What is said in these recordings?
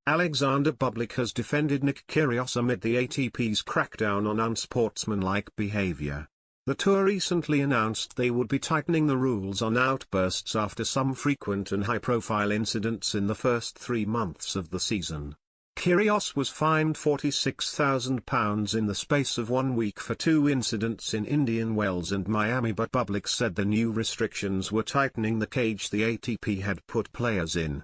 Alexander Bublik has defended Nick Kyrgios amid the ATP's crackdown on unsportsmanlike behavior. The tour recently announced they would be tightening the rules on outbursts after some frequent and high-profile incidents in the first 3 months of the season. Kyrgios was fined £46,000 in the space of 1 week for 2 incidents in Indian Wells and Miami, but Bublik said the new restrictions were tightening the cage the ATP had put players in.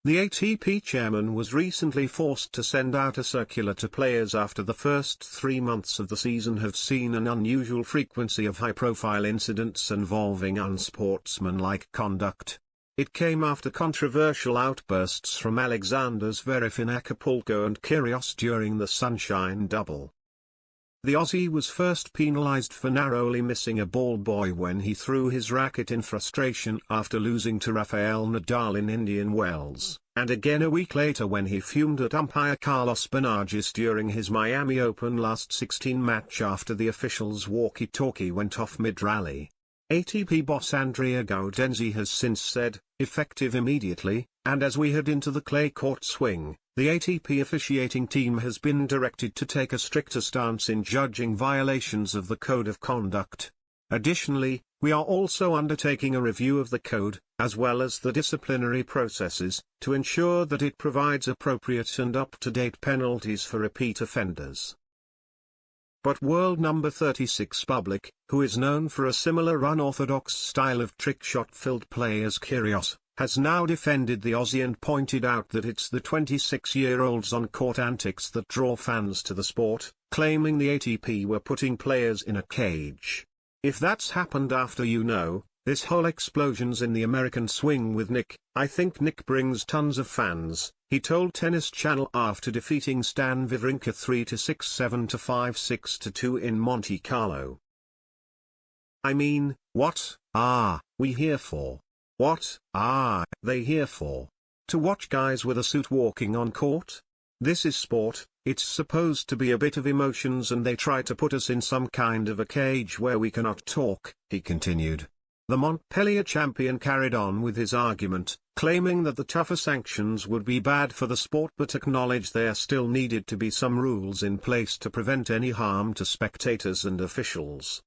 The ATP chairman was recently forced to send out a circular to players after the first 3 months of the season have seen an unusual frequency of high-profile incidents involving unsportsmanlike conduct. It came after controversial outbursts from Alexander Zverev in Acapulco and Kyrgios during the Sunshine Double. The Aussie was first penalised for narrowly missing a ball boy when he threw his racket in frustration after losing to Rafael Nadal in Indian Wells, and again a week later when he fumed at umpire Carlos Benages during his Miami Open last 16 match after the official's walkie-talkie went off mid-rally. ATP boss Andrea Gaudenzi has since said, effective immediately, and as we head into the clay court swing, the ATP officiating team has been directed to take a stricter stance in judging violations of the Code of Conduct. Additionally, we are also undertaking a review of the code, as well as the disciplinary processes, to ensure that it provides appropriate and up-to-date penalties for repeat offenders. But world number 36 Bublik, who is known for a similar unorthodox style of trick shot-filled play as Kyrgios, has now defended the Aussie and pointed out that it's the 26-year-old's on-court antics that draw fans to the sport, claiming the ATP were putting players in a cage. If that's happened after this whole explosions in the American swing with Nick, I think Nick brings tons of fans, he told Tennis Channel after defeating Stan Wawrinka 3-6, 7-5, 6-2 in Monte Carlo. I mean, what are we here for? What are they here for? To watch guys with a suit walking on court? This is sport, it's supposed to be a bit of emotions, and they try to put us in some kind of a cage where we cannot talk, he continued. The Montpellier champion carried on with his argument, claiming that the tougher sanctions would be bad for the sport but acknowledged there still needed to be some rules in place to prevent any harm to spectators and officials.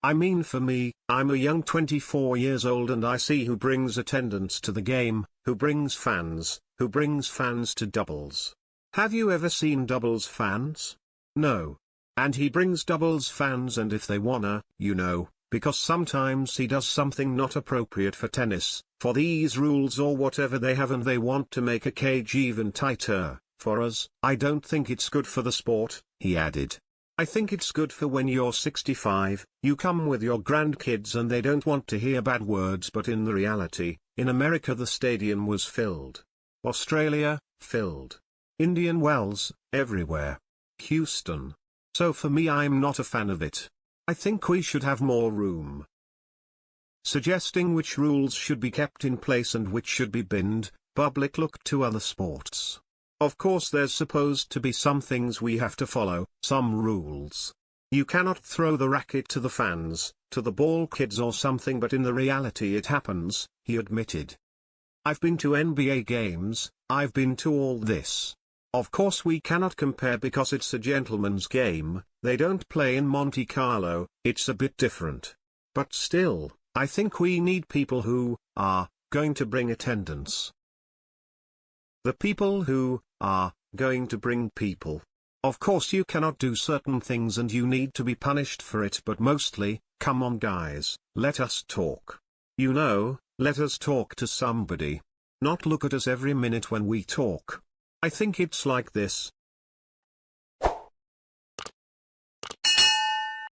I mean, for me, I'm a young 24 years old and I see who brings attendance to the game, who brings fans to doubles. Have you ever seen doubles fans? No. And he brings doubles fans, and if they wanna, because sometimes he does something not appropriate for tennis, for these rules or whatever they have, and they want to make a cage even tighter, for us, I don't think it's good for the sport, he added. I think it's good for when you're 65, you come with your grandkids and they don't want to hear bad words, but in the reality, in America the stadium was filled. Australia, filled. Indian Wells, everywhere. Houston. So for me, I'm not a fan of it. I think we should have more room. Suggesting which rules should be kept in place and which should be binned, Bublik looked to other sports. Of course there's supposed to be some things we have to follow, some rules. You cannot throw the racket to the fans, to the ball kids or something, but in the reality it happens, he admitted. I've been to NBA games, I've been to all this. Of course we cannot compare because it's a gentleman's game, they don't play in Monte Carlo, it's a bit different. But still, I think we need people who are going to bring attendance. The people who are going to bring people. Of course you cannot do certain things and you need to be punished for it, but mostly, come on guys, let us talk. Let us talk to somebody. Not look at us every minute when we talk. I think it's like this,